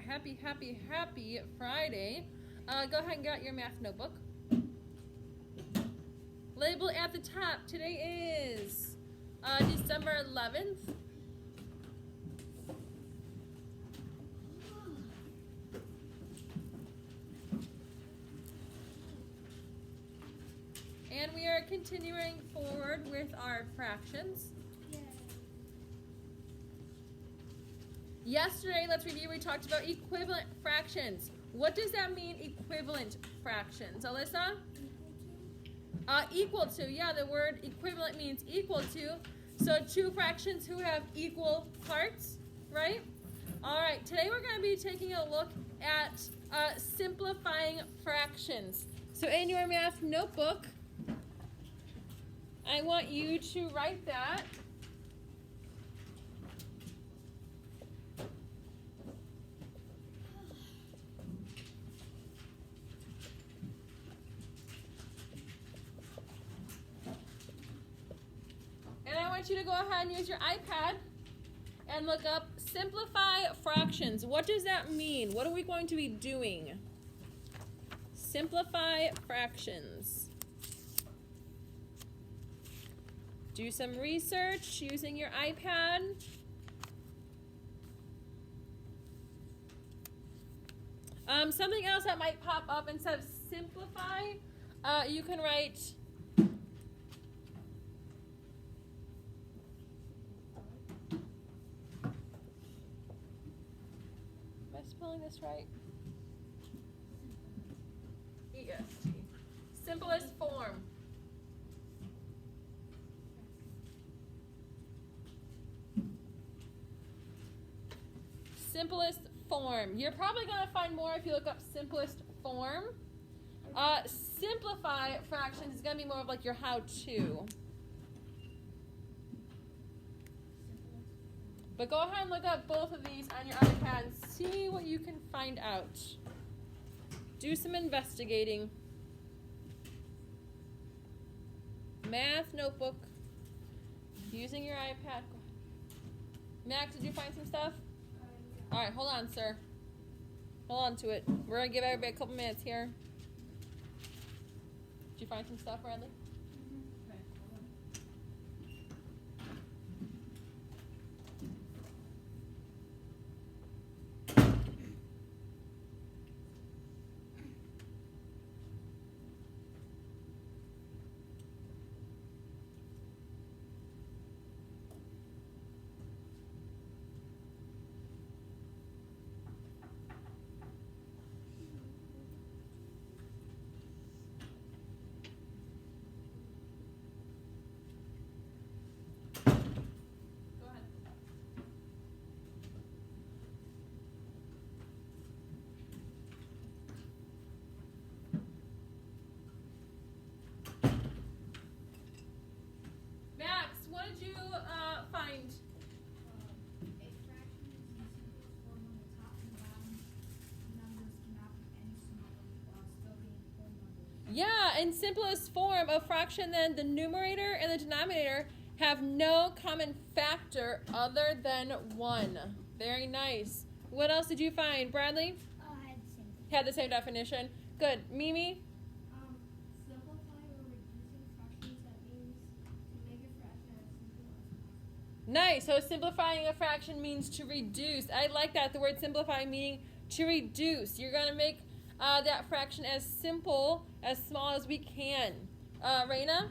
Happy Friday. Go ahead and get out your math notebook. Label at the top. Today is December 11th. And we are continuing forward with our fractions. Yesterday, let's review, we talked about equivalent fractions. What does that mean, equivalent fractions? Alyssa? Equal to, yeah, the word equivalent means equal to. So two fractions who have equal parts, right? All right, today we're going to be taking a look at simplifying fractions. So in your math notebook, I want you to write that. And I want you to go ahead and use your iPad and look up simplify fractions. What does that mean? What are we going to be doing? Simplify fractions. Do some research using your iPad. Something else that might pop up instead of simplify, you can write am I spelling this right? EST. Simplest form. Simplest form. You're probably going to find more if you look up simplest form. Simplify fractions is going to be more of like your how-to. But go ahead and look up both of these on your iPad and see what you can find out. Do some investigating. Math notebook. Using your iPad. Max, did you find some stuff? All right, hold on, sir. Hold on to it. We're going to give everybody a couple minutes here. Did you find some stuff, Bradley? Okay, hold on. What did you find? A fraction is the simplest form on the top and bottom. Numbers cannot be any smaller while still being whole numbers. Yeah, in simplest form, a fraction, then the numerator and the denominator have no common factor other than 1. Very nice. What else did you find, Bradley? I had the same thing. Had the same definition. Good. Mimi? Simplify or reducing fractions, that means to make a fraction as simple as possible. Nice. So simplifying a fraction means to reduce. I like that. The word simplify meaning to reduce. You're going to make that fraction as simple, as small as we can. Raina?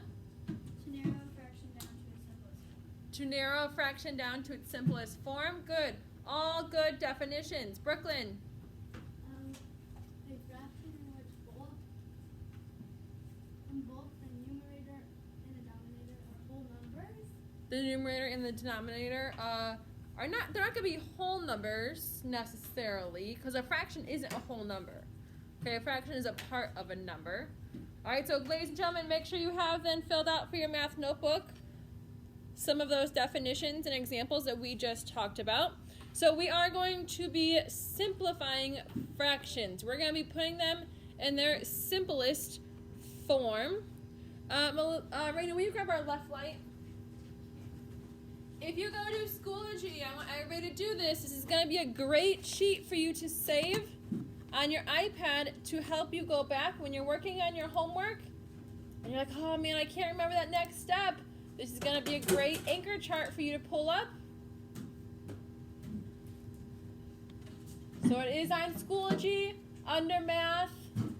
To narrow a fraction down to its simplest form. To narrow a fraction down to its simplest form. Good. All good definitions. Brooklyn? A fraction in which both the numerator and the denominator are whole numbers. The numerator and the denominator are not, they're not going to be whole numbers necessarily, because a fraction isn't a whole number. Okay, a fraction is a part of a number. All right, so ladies and gentlemen, make sure you have then filled out for your math notebook some of those definitions and examples that we just talked about. So we are going to be simplifying fractions. We're going to be putting them in their simplest form. Raina, will you grab our left light? if you go to Schoology, I want everybody to do this. This is going to be a great sheet for you to save on your iPad to help you go back when you're working on your homework. And you're like, oh man, I can't remember that next step. This is going to be a great anchor chart for you to pull up. So it is on Schoology under math, and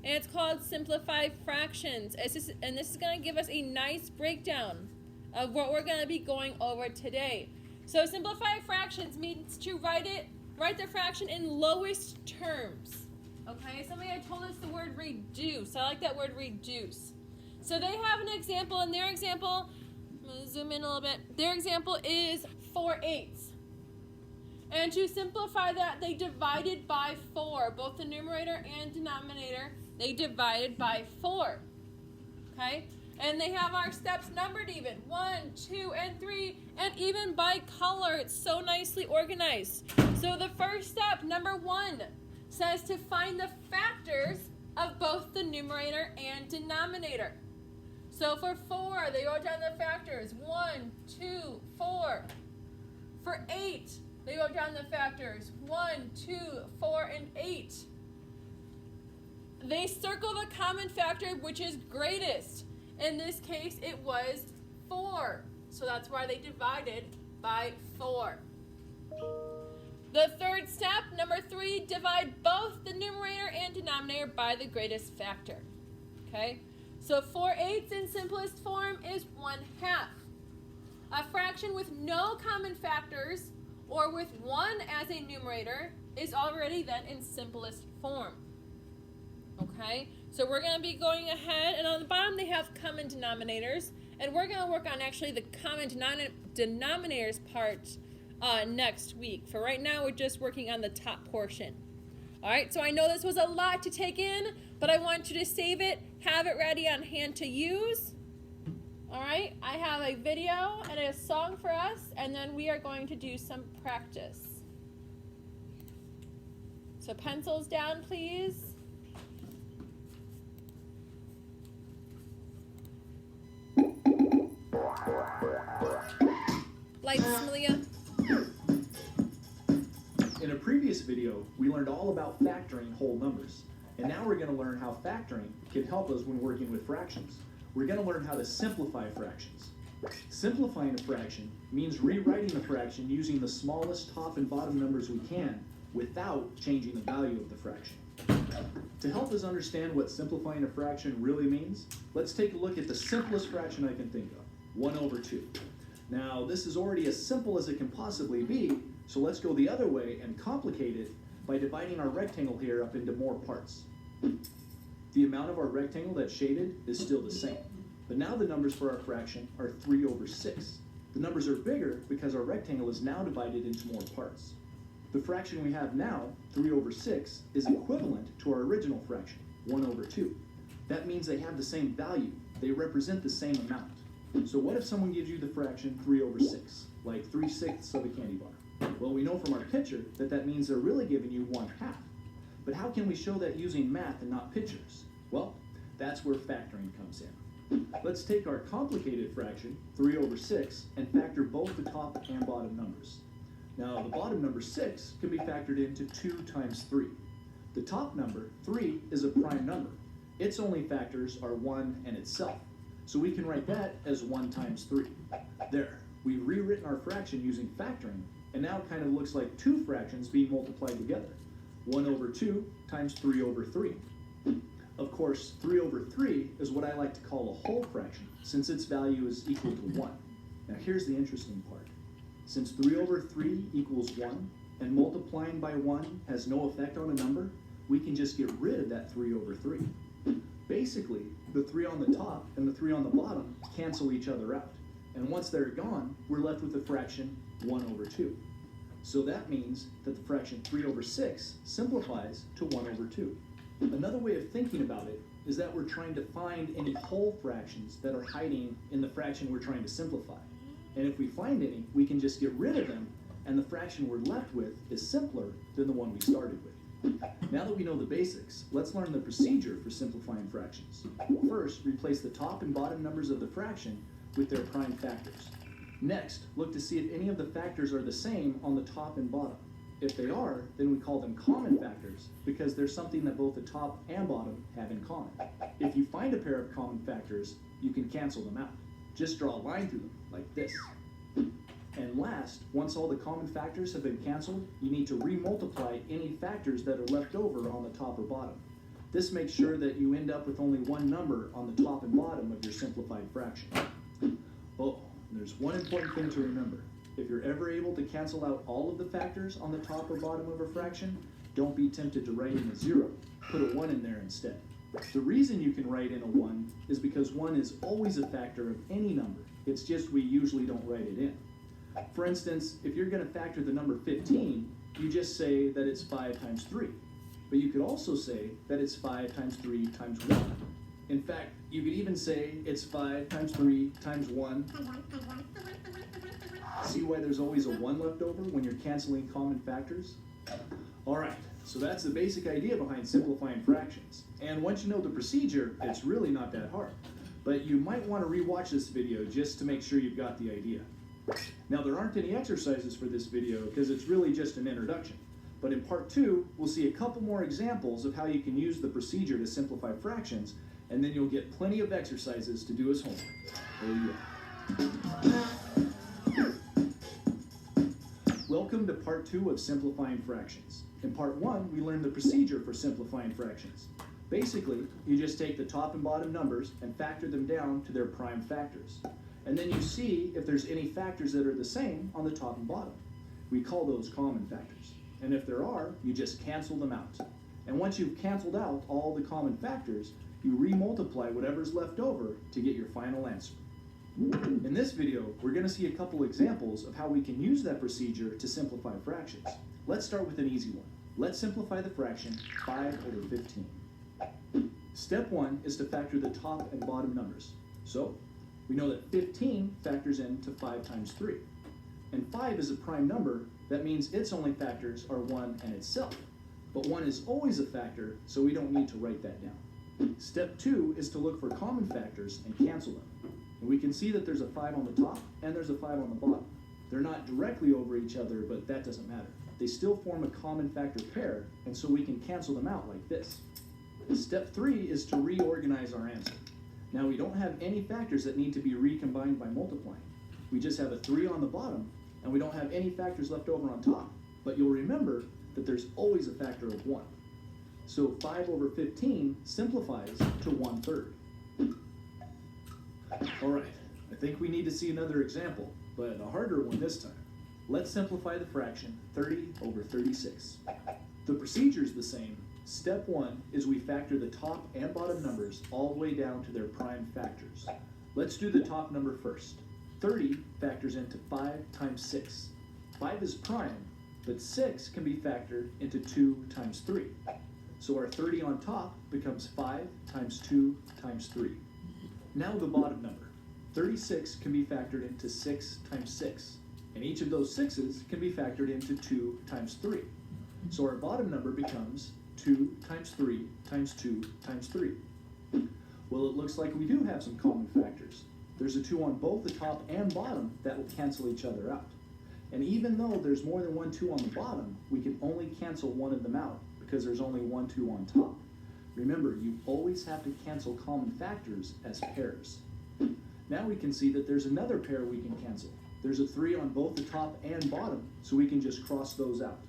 it's called Simplify Fractions. And this is going to give us a nice breakdown of what we're going to be going over today. So simplify fractions means to write the fraction in lowest terms. Okay, somebody had told us the word reduce. I like that word reduce. So they have an example, and their example, I'm going to zoom in a little bit. Their example is 4/8. And to simplify that, they divided by 4. Both the numerator and denominator, they divided by 4. Okay? And they have our steps numbered even. 1, 2, and 3, and even by color. It's so nicely organized. So the first step, number 1, says to find the factors of both the numerator and denominator. So for 4, they wrote down the factors. 1, 2, 4. For 8, they wrote down the factors. 1, 2, 4, and 8. They circle the common factor, which is greatest. In this case, it was 4. So that's why they divided by 4. The third step, number 3, divide both the numerator and denominator by the greatest factor. Okay? So 4/8 in simplest form is 1/2. A fraction with no common factors or with 1 as a numerator is already then in simplest form. Okay? So we're going to be going ahead, and on the bottom they have common denominators, and we're going to work on actually the common denominators part next week. For right now, we're just working on the top portion. All right, so I know this was a lot to take in, but I want you to save it, have it ready on hand to use. All right, I have a video and a song for us, and then we are going to do some practice. So pencils down, please. Lights, Malia. In a previous video, we learned all about factoring whole numbers. And now we're going to learn how factoring can help us when working with fractions. We're going to learn how to simplify fractions. Simplifying a fraction means rewriting the fraction using the smallest top and bottom numbers we can without changing the value of the fraction. To help us understand what simplifying a fraction really means, let's take a look at the simplest fraction I can think of, 1/2. Now, this is already as simple as it can possibly be, so let's go the other way and complicate it by dividing our rectangle here up into more parts. The amount of our rectangle that's shaded is still the same, but now the numbers for our fraction are 3/6. The numbers are bigger because our rectangle is now divided into more parts. The fraction we have now, 3/6, is equivalent to our original fraction, 1/2. That means they have the same value. They represent the same amount. So what if someone gives you the fraction 3/6, like 3/6 of a candy bar? Well, we know from our picture that that means they're really giving you 1/2. But how can we show that using math and not pictures? Well, that's where factoring comes in. Let's take our complicated fraction, 3/6, and factor both the top and bottom numbers. Now, the bottom number 6 can be factored into 2 times 3. The top number, 3, is a prime number. Its only factors are 1 and itself. So we can write that as 1 times 3. There, we've rewritten our fraction using factoring, and now it kind of looks like 2 fractions being multiplied together. 1/2 times 3/3. Of course, 3/3 is what I like to call a whole fraction, since its value is equal to 1. Now here's the interesting part. Since 3/3 equals 1, and multiplying by 1 has no effect on a number, we can just get rid of that 3/3. Basically, the 3 on the top and the 3 on the bottom cancel each other out. And once they're gone, we're left with the fraction 1/2. So that means that the fraction 3/6 simplifies to 1/2. Another way of thinking about it is that we're trying to find any whole fractions that are hiding in the fraction we're trying to simplify. And if we find any, we can just get rid of them, and the fraction we're left with is simpler than the one we started with. Now that we know the basics, let's learn the procedure for simplifying fractions. First, replace the top and bottom numbers of the fraction with their prime factors. Next, look to see if any of the factors are the same on the top and bottom. If they are, then we call them common factors because there's something that both the top and bottom have in common. If you find a pair of common factors, you can cancel them out. Just draw a line through them, like this. And last, once all the common factors have been canceled, you need to remultiply any factors that are left over on the top or bottom. This makes sure that you end up with only one number on the top and bottom of your simplified fraction. Oh, there's one important thing to remember. If you're ever able to cancel out all of the factors on the top or bottom of a fraction, don't be tempted to write in a 0. Put a 1 in there instead. The reason you can write in a 1 is because 1 is always a factor of any number. It's just we usually don't write it in. For instance, if you're going to factor the number 15, you just say that it's 5 times 3. But you could also say that it's 5 times 3 times 1. In fact, you could even say it's 5 times 3 times 1. See why there's always a 1 left over when you're canceling common factors? Alright, so that's the basic idea behind simplifying fractions. And once you know the procedure, it's really not that hard. But you might want to rewatch this video just to make sure you've got the idea. Now, there aren't any exercises for this video because it's really just an introduction. But in part 2, we'll see a couple more examples of how you can use the procedure to simplify fractions, and then you'll get plenty of exercises to do as homework. Oh yeah. Welcome to part 2 of simplifying fractions. In part 1, we learned the procedure for simplifying fractions. Basically, you just take the top and bottom numbers and factor them down to their prime factors. And then you see if there's any factors that are the same on the top and bottom. We call those common factors. And if there are, you just cancel them out. And once you've canceled out all the common factors, you remultiply whatever's left over to get your final answer. In this video, we're going to see a couple examples of how we can use that procedure to simplify fractions. Let's start with an easy one. Let's simplify the fraction 5 over 15. Step 1 is to factor the top and bottom numbers. So, we know that 15 factors into 5 times 3. And 5 is a prime number, that means its only factors are 1 and itself. But 1 is always a factor, so we don't need to write that down. Step 2 is to look for common factors and cancel them. And we can see that there's a 5 on the top and there's a 5 on the bottom. They're not directly over each other, but that doesn't matter. They still form a common factor pair, and so we can cancel them out like this. Step 3 is to reorganize our answer. Now, we don't have any factors that need to be recombined by multiplying. We just have a 3 on the bottom, and we don't have any factors left over on top. But you'll remember that there's always a factor of 1. So 5 over 15 simplifies to 1/3. Alright, I think we need to see another example, but a harder one this time. Let's simplify the fraction 30 over 36. The procedure is the same. Step 1 is we factor the top and bottom numbers all the way down to their prime factors. Let's do the top number first. 30 factors into 5 times 6. 5 is prime, but 6 can be factored into 2 times 3. So our 30 on top becomes 5 times 2 times 3. Now the bottom number. 36 can be factored into 6 times 6. And each of those 6's can be factored into 2 times 3. So our bottom number becomes 2 times 3 times 2 times 3. Well, it looks like we do have some common factors. There's a 2 on both the top and bottom that will cancel each other out. And even though there's more than one 2 on the bottom, we can only cancel one of them out because there's only one 2 on top. Remember, you always have to cancel common factors as pairs. Now we can see that there's another pair we can cancel. There's a 3 on both the top and bottom, so we can just cross those out.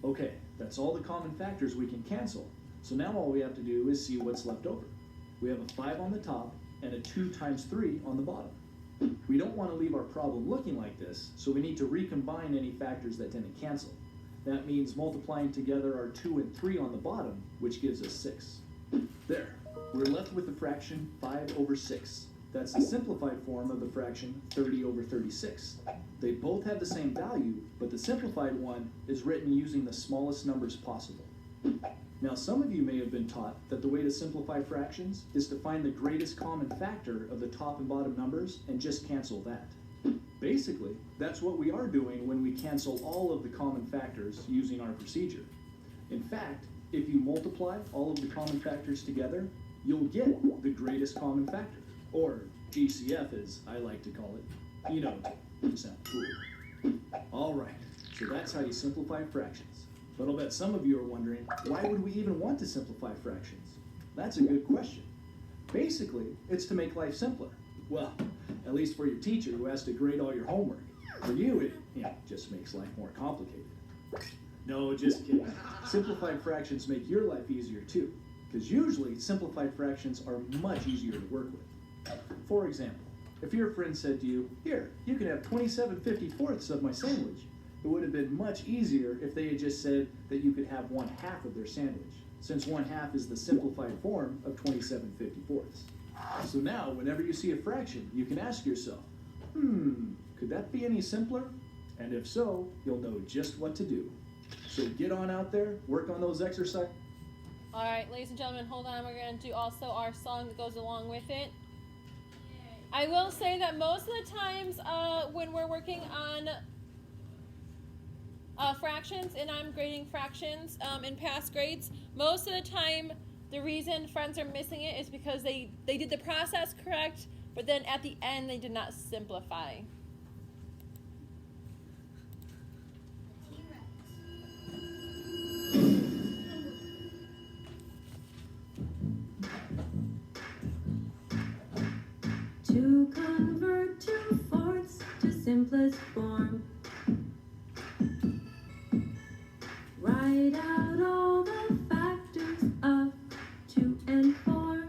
Okay, that's all the common factors we can cancel. So now all we have to do is see what's left over. We have a 5 on the top and a 2 times 3 on the bottom. We don't want to leave our problem looking like this, so we need to recombine any factors that didn't cancel. That means multiplying together our 2 and 3 on the bottom, which gives us 6. There, we're left with the fraction 5 over 6. That's the simplified form of the fraction 30 over 36. They both have the same value, but the simplified one is written using the smallest numbers possible. Now, some of you may have been taught that the way to simplify fractions is to find the greatest common factor of the top and bottom numbers and just cancel that. Basically, that's what we are doing when we cancel all of the common factors using our procedure. In fact, if you multiply all of the common factors together, you'll get the greatest common factor, or GCF as I like to call it. You know. You sound cool. All right, so that's how you simplify fractions. But I'll bet some of you are wondering, why would we even want to simplify fractions? That's a good question. Basically, it's to make life simpler. Well, at least for your teacher who has to grade all your homework. For you, it just makes life more complicated. No, just kidding. Simplified fractions make your life easier too, because usually simplified fractions are much easier to work with. For example, if your friend said to you, "Here, you can have 27/54 of my sandwich," it would have been much easier if they had just said that you could have 1/2 of their sandwich, since 1/2 is the simplified form of 27/54. So now, whenever you see a fraction, you can ask yourself, could that be any simpler? And if so, you'll know just what to do. So get on out there, work on those exercises. All right, ladies and gentlemen, hold on. We're going to do also our song that goes along with it. I will say that most of the times when we're working on fractions, and I'm grading fractions in past grades, most of the time the reason friends are missing it is because they did the process correct, but then at the end they did not simplify. To convert 2/4 to simplest form. Write out all the factors of 2 and 4.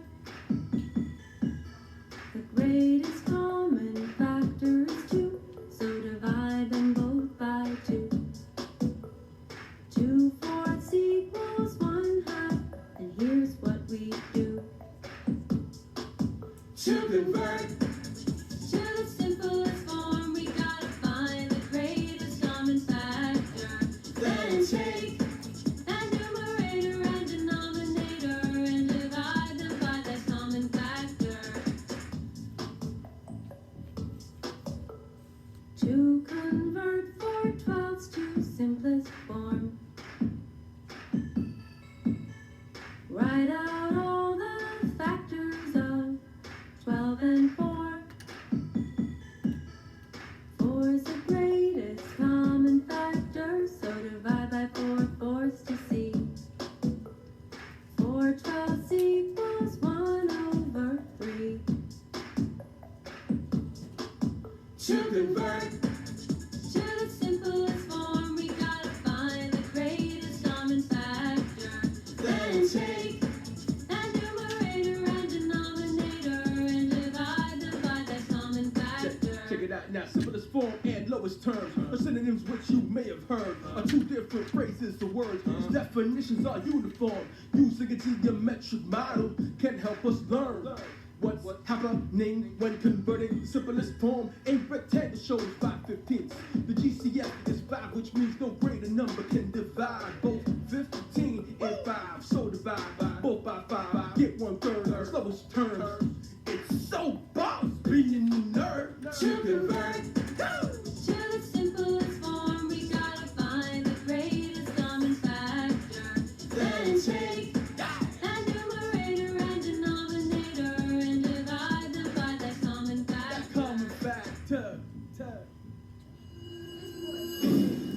The greatest common factor is 2, so divide them both by 2. 2/4 equals 1/2, and here's what we do. To convert to the simplest form, we gotta find the greatest common factor. Then take a numerator and denominator and divide them by that common factor. To convert 4/12 to simplest form, write out all the factors of 12 and 4. 4 is the greatest common factor, so divide by 4/4 to see. 4/12 equals 1/3. To convert to the simplest form, we gotta find the greatest common factor. Then take a numerator and denominator and divide them by that common factor. Check it out now, simplest form and lowest terms are synonyms which you may have heard are two different phrases or words whose definitions are uniform. Using a geometric model can help us learn what's happening when converting the simplest form. A rectangle shows 5/15. The GCF is 5, which means no greater number can divide both 15 and 5. So divide both by 5, get 1/3. Slowest terms. It's so boss being a nerd. To convert To the simplest form, we gotta find the greatest common factor. Then take a numerator and denominator and divide them by that common that factor. common factor.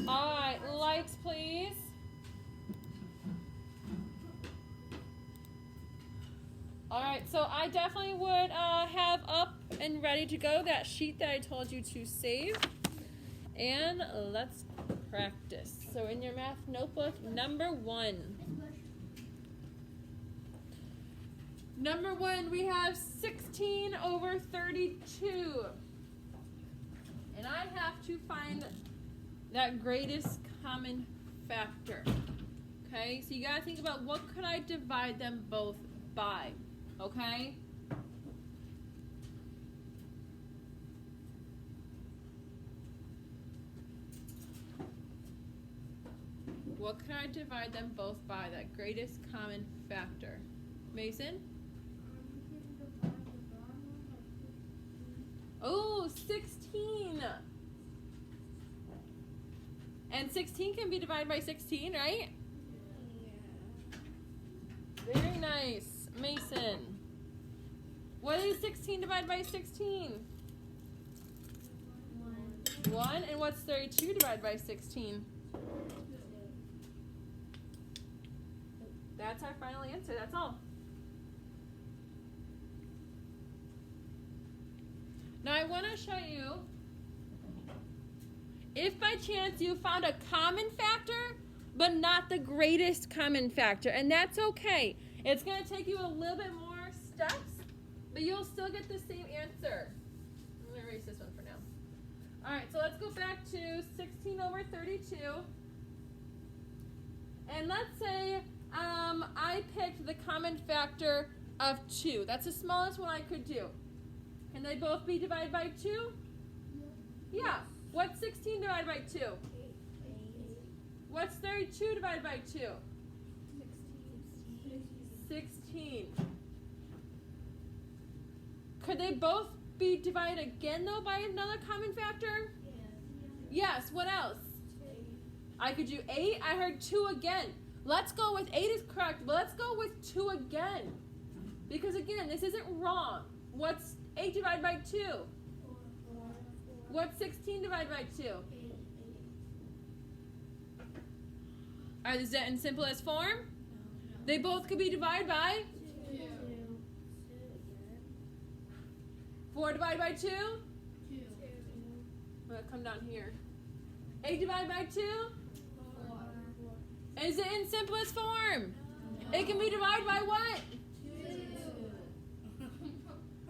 All right, lights, please. All right, so I definitely would have up and ready to go that sheet that I told you to save. And let's practice. So in your math notebook, number 1. Number 1, we have 16/32. And I have to find that greatest common factor. Okay, so you gotta think about what could I divide them both by, okay? What could I divide them both by, that greatest common factor? Mason? Oh, 16. And 16 can be divided by 16, right? Very nice. Mason. What is 16 divided by 16? 1. And what's 32 divided by 16? That's our final answer. That's all. Now I want to show you if by chance you found a common factor, but not the greatest common factor. And that's okay. It's going to take you a little bit more steps, but you'll still get the same answer. I'm going to erase this one for now. All right, so let's go back to 16 over 32. And let's say I picked the common factor of 2. That's the smallest one I could do. Can they both be divided by 2? Yeah. What's 16 divided by 2? 8. What's 32 divided by 2? 16. 16. Could they both be divided again, though, by another common factor? Yes. What else? 8. I could do 8. I heard 2 again. Let's go with 8 is correct, but let's go with 2 again. Because, again, this isn't wrong. What's 8 divided by 2? 4. What's 16 divided by 2? 8. All right, is that in simplest form? No. They both could be divided by 2. 4 divided by 2? 2. I'm going to come down here. 8 divided by 2? 4. Is it in simplest form? It can be divided by what? 2.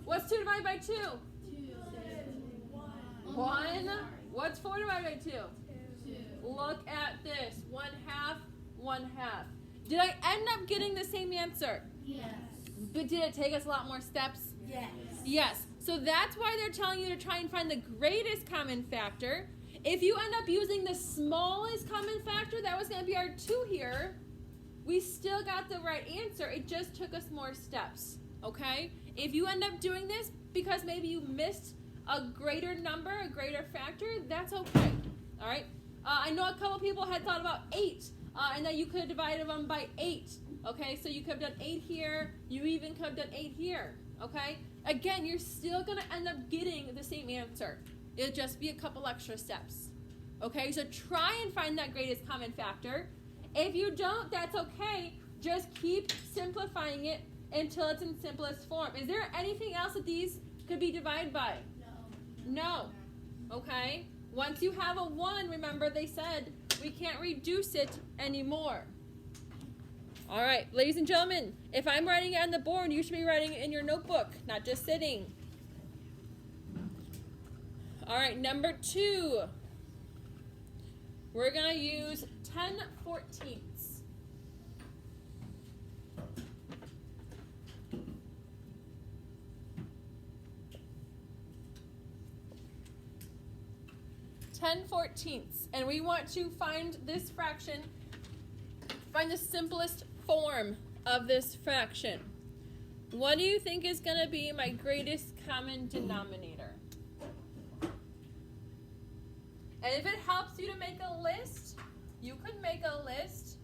What's 2 divided by 2? 1. 1. What's 4 divided by 2? 2. Look at this. 1/2, 1/2. Did I end up getting the same answer? Yes. But did it take us a lot more steps? Yes. Yes. So that's why they're telling you to try and find the greatest common factor. If you end up using the smallest common factor, that was going to be our 2 here, we still got the right answer. It just took us more steps. Okay? If you end up doing this because maybe you missed a greater number, a greater factor, that's okay. All right? I know a couple people had thought about 8, and that you could have divided them by 8. Okay? So you could have done 8 here. You even could have done 8 here. Okay? Again, you're still going to end up getting the same answer. It'll just be a couple extra steps. Okay? So try and find that greatest common factor. If you don't, that's okay. Just keep simplifying it until it's in simplest form. Is there anything else that these could be divided by? No. Okay? Once you have a 1, remember they said we can't reduce it anymore. All right, ladies and gentlemen, if I'm writing it on the board, you should be writing it in your notebook, not just sitting. All right, number 2. We're going to use 10/14ths. And we want to find this fraction, find the simplest form of this fraction. What do you think is going to be my greatest common denominator? And if it helps you to make a list, you could make a list.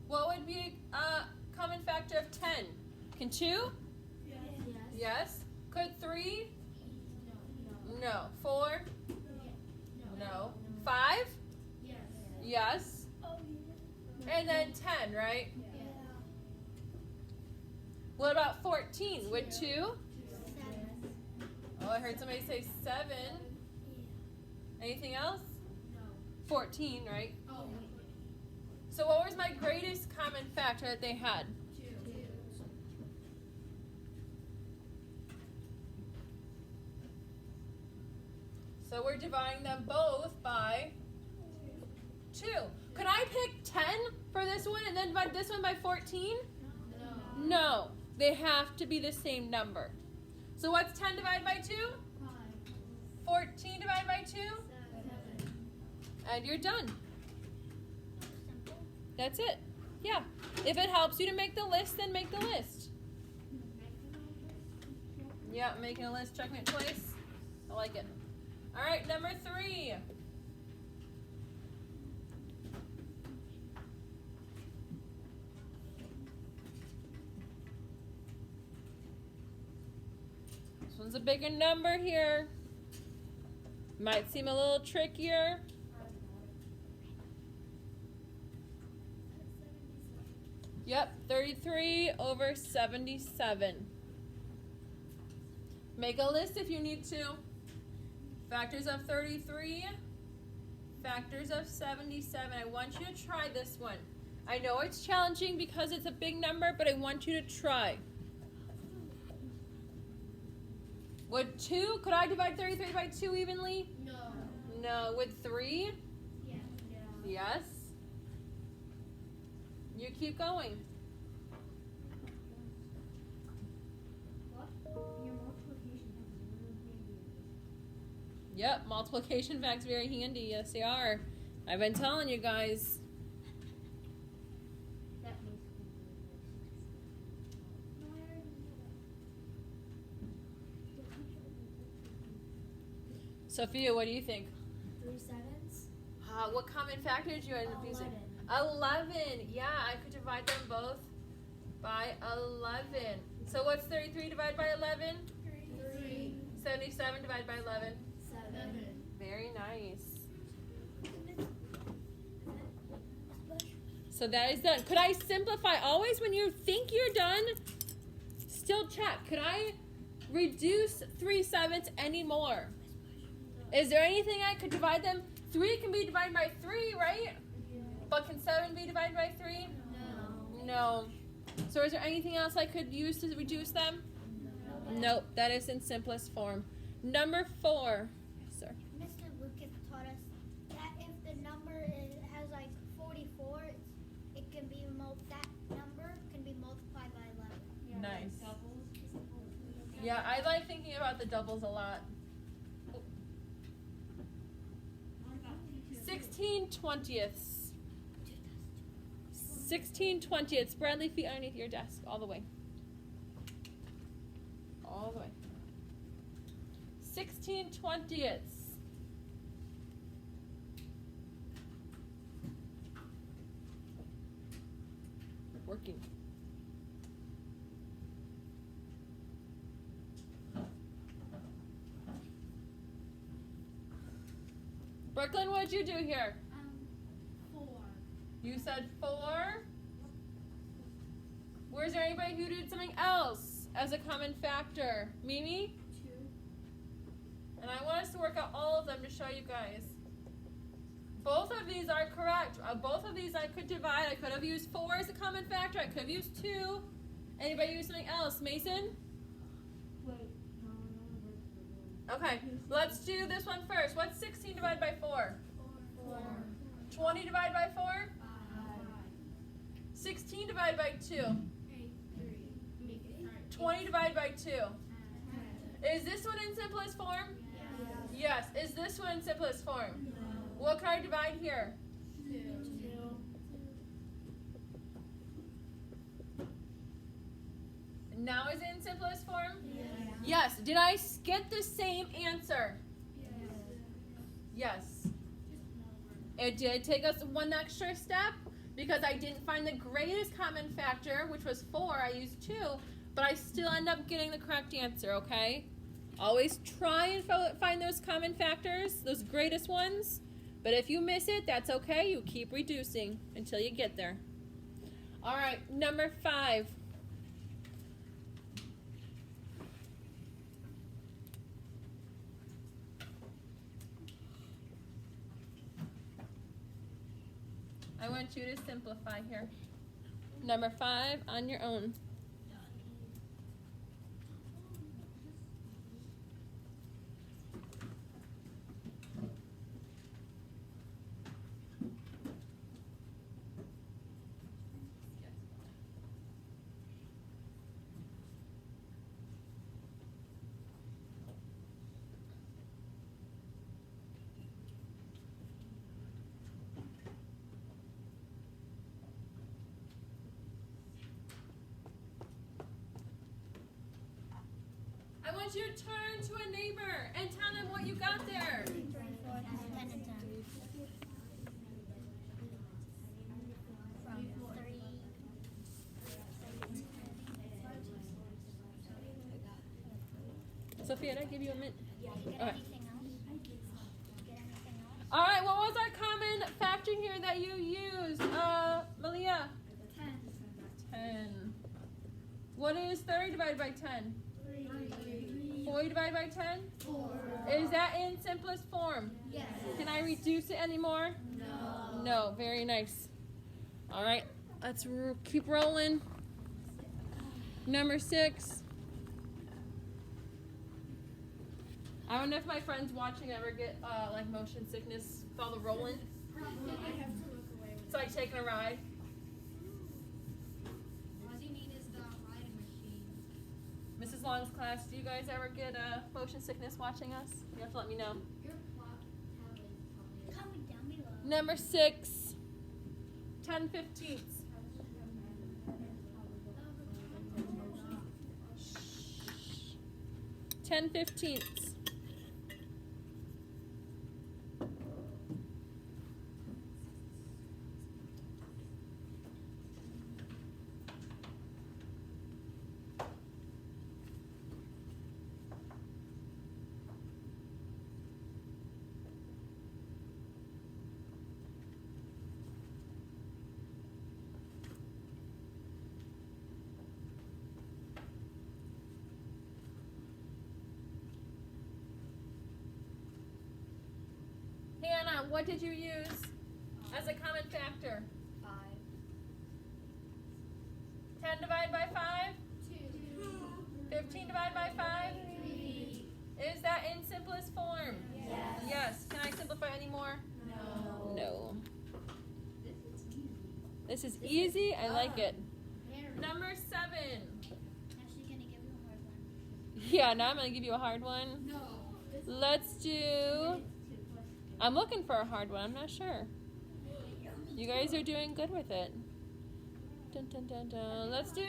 What would be a common factor of 10? Can 2? Yes. Yes. Could 3? No. 4? No. 5? Yes. Yes. And then 10, right? Yeah. What about 14? Would 2? 7. Oh, I heard somebody say 7. Anything else? No. 14, right? Oh, So what was my greatest common factor that they had? 2. So we're dividing them both by 2. Could I pick 10 for this one and then divide this one by 14? No. No. They have to be the same number. So what's 10 divided by 2? 5. 14 divided by 2? 7. And you're done. That's it. Yeah. If it helps you to make the list, then make the list. Yeah, making a list, checking it twice. I like it. All right, number 3. This one's a bigger number here. Might seem a little trickier. Yep, 33 over 77. Make a list if you need to. Factors of 33, factors of 77. I want you to try this one. I know it's challenging because it's a big number, but I want you to try. Would 2, could I divide 33 by 2 evenly? No. No. Would 3? Yeah. Yes. You keep going. What? Your multiplication is really handy. Yep, multiplication facts very handy. Yes, they are. I've been telling you guys. That makes me no, I already knew that. Sophia, what do you think? 3 sevens. What common factor did you end up using? 11. 11. Yeah, I could divide them both by 11. So what's 33 divided by 11? 3. 77 divided by 11. 7. Very nice. So that is done. Could I simplify? Always when you think you're done, still check. Could I reduce 3/7 anymore? Is there anything I could divide them? 3 can be divided by 3, right? But can 7 be divided by 3? No. No. So is there anything else I could use to reduce them? Nope, that is in simplest form. Number 4. Yes, sir. Mr. Lucas taught us that if the number has like 44, it can be that number can be multiplied by 11. Nice. Yeah, I like thinking about the doubles a lot. 16/20ths. 16/20ths. Bradley, feet underneath your desk, all the way. All the way. 16/20ths. Working. Brooklyn, what'd you do here? 4. You said 4. Was there anybody who did something else as a common factor? Mimi? 2. And I want us to work out all of them to show you guys. Both of these are correct. Both of these I could divide. I could have used 4 as a common factor. I could have used 2. Anybody use something else? Mason? Wait, no. Okay, let's do this one first. What's 16 divided by 4? 4. 20 divided by 4? 5. 16 divided by 2. 8. 3. 20 divided by 2. 10. Is this one in simplest form? Yes. Yes. Is this one in simplest form? What can I divide here? 2. Now is it in simplest form? Yes. Yes. Did I get the same answer? Yes. It did take us one extra step because I didn't find the greatest common factor, which was 4. I used 2, but I still end up getting the correct answer, okay? Always try and find those common factors, those greatest ones. But if you miss it, that's okay. You keep reducing until you get there. All right, number 5. I want you to simplify here. Number 5 on your own. I want you to turn to a neighbor and tell them what you got there. 24 has 10 and 10. From 3. Sophia, did I give you a mint? Yeah, you get Okay. anything else? All right, what was our common factor here that you used, Malia? 10. What is 30 divided by 10? 40 divided by 10? 4. Is that in simplest form? Yes. Can I reduce it anymore? No. No, very nice. All right, let's keep rolling. Number 6. I don't know if my friends watching ever get like motion sickness with all the rolling. Probably. I have to look away. It's like taking a ride. All you need is the riding machine. Mrs. Long's class, do you guys ever get motion sickness watching us? You have to let me know. Your plot tablet probably. Comment down below. Number 6. 10/15. 10/15. Hannah, what did you use as a common factor? 5. 10 divided by 5? 2. 15 divided by 5? 3. Is that in simplest form? Yes. Yes. Can I simplify any more? No. No. This is easy. I like it. Now Number 7. she's gonna give you a hard one. Yeah, now I'm going to give you a hard one. No. Let's do... I'm looking for a hard one. I'm not sure. You guys are doing good with it. Dun, dun, dun, dun. Let's do...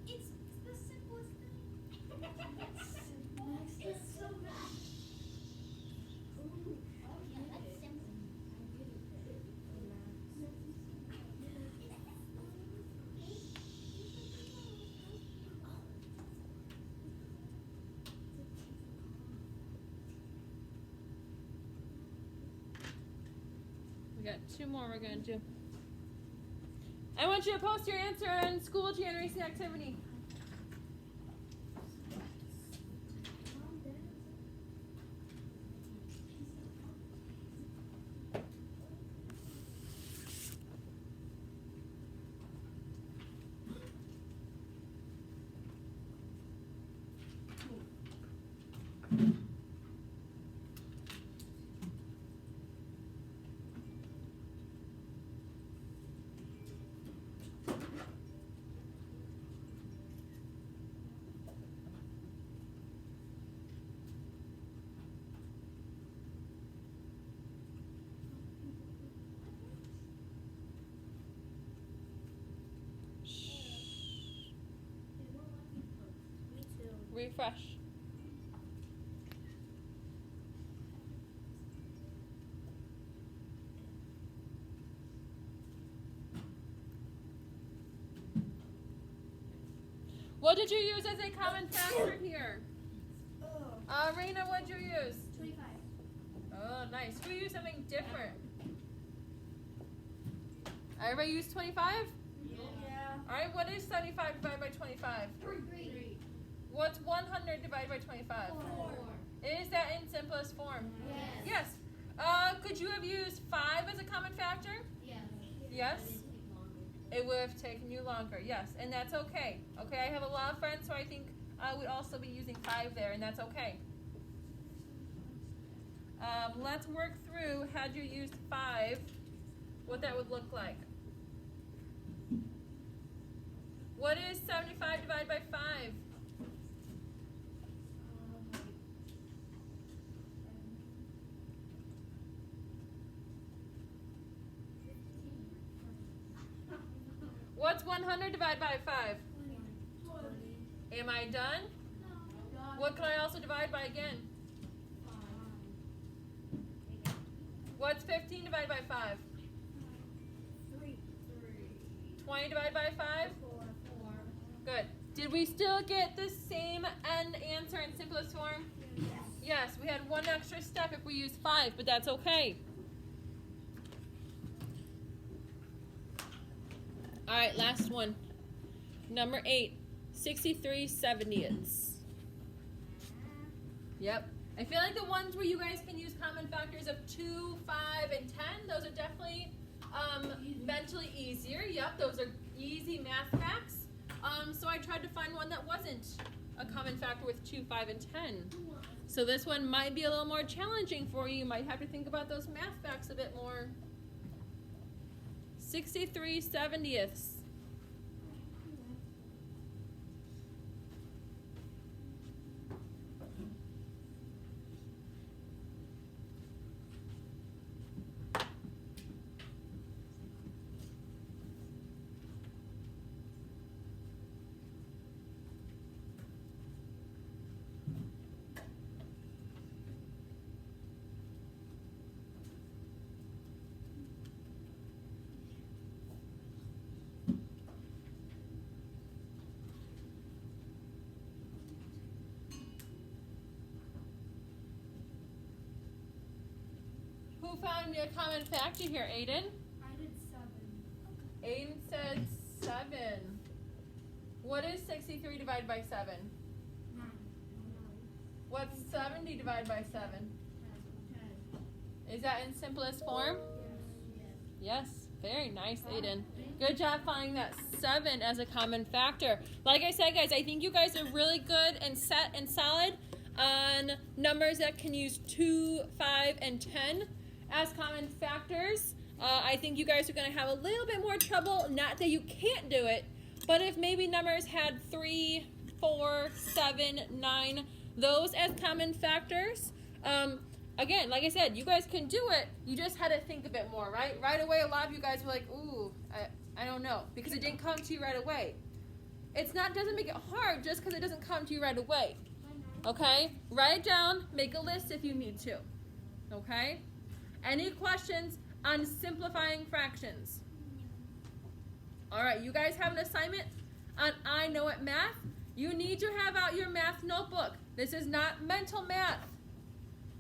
It's the simplest thing. It's so bad. Oh yeah, that's simple. We got 2 more we're going to do. I want you to post your answer on school generation activity. Me too. Refresh. What did you use as a common factor here? Raina, what did you use? 25. Oh, nice. Who used something different? Everybody used 25? Yeah. Alright, what is 75 divided by 25? 3. What's 100 divided by 25? 4. Is that in simplest form? Yes. Yes. Could you have used 5 as a common factor? Yes. Yes. It would have taken you longer, yes, and that's okay. Okay, I have a lot of friends who I think would also be using 5 there, and that's okay. Let's work through, had you used 5, what that would look like. What is 75 divided by 5? What's 100 divided by 5? 20. Am I done? What can I also divide by again? What's 15 divided by 5? 3. 20 divided by 5? 4. Good. Did we still get the same end answer in simplest form? Yes, we had one extra step if we used 5, but that's okay. All right, last one. Number 8, 63/70ths. Yep. I feel like the ones where you guys can use common factors of 2, 5, and 10, those are definitely mentally easier. Yep, those are easy math facts. So I tried to find one that wasn't a common factor with 2, 5, and 10. So this one might be a little more challenging for you. You might have to think about those math facts a bit more. 63/70ths. Who found a common factor here, Aiden? I did 7. Aiden said 7. What is 63 divided by 7? 9. What's 70 divided by 7? Is that in simplest form? Yes. Very nice, Aiden. Good job finding that 7 as a common factor. Like I said, guys, I think you guys are really good and set and solid on numbers that can use 2, 5, and 10 as common factors. I think you guys are going to have a little bit more trouble. Not that you can't do it, but if maybe numbers had 3, 4, 7, 9, those as common factors. Again, like I said, you guys can do it. You just had to think a bit more, right? Right away, a lot of you guys were like, ooh, I don't know, because it didn't come to you right away. Doesn't make it hard just because it doesn't come to you right away. Okay? Write it down, make a list if you need to. Okay? Any questions on simplifying fractions? All right, you guys have an assignment on I Know It Math. You need to have out your math notebook. This is not mental math.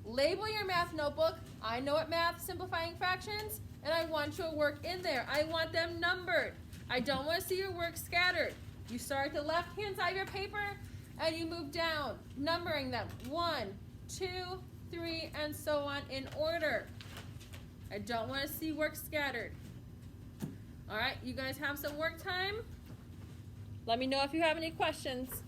Label your math notebook, I Know It Math, simplifying fractions, and I want your work in there. I want them numbered. I don't want to see your work scattered. You start at the left-hand side of your paper, and you move down, numbering them 1, 2, 3, and so on in order. I don't want to see work scattered. All right, you guys have some work time. Let me know if you have any questions.